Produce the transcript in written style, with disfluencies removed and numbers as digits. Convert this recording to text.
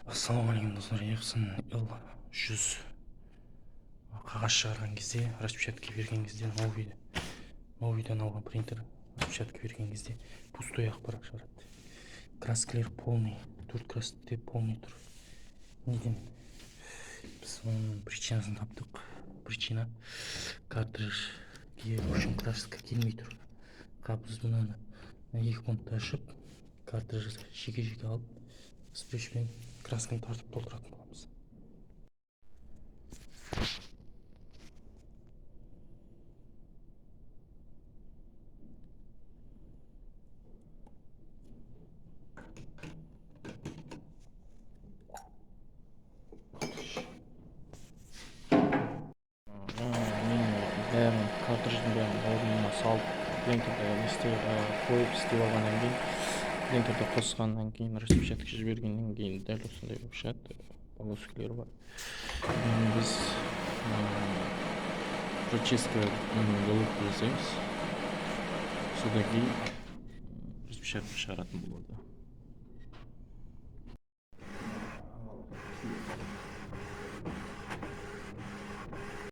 Ассалаумағалейкум достар, Epson L100 қағаз шығарған кезде, распечатка берген кезде, новыйдан алған принтер распечатка берген кезде пустой ақпарат шығарады. Краскілер полный, 4 краскілер полный тұр. Неден? Біз оның причинасын таптық. Причина картриджге үшін краска келмей тұр. Біз бұнаны екі пунктты ашып, картрижді жеке-жеке алып, спрейшпен красканы тартып толтыратын боламыз. Бәрін картридждің бәрін орнына салып, принтерді қойып істеп алғаннан кейін, принтерді қосқаннан кейін, распечатка жібергеннен кейін дәл осындай болып шығады. Полоскалар бар. Біз прочистка головку жасаймыз. Содан кейін распечатка шығаратын болады.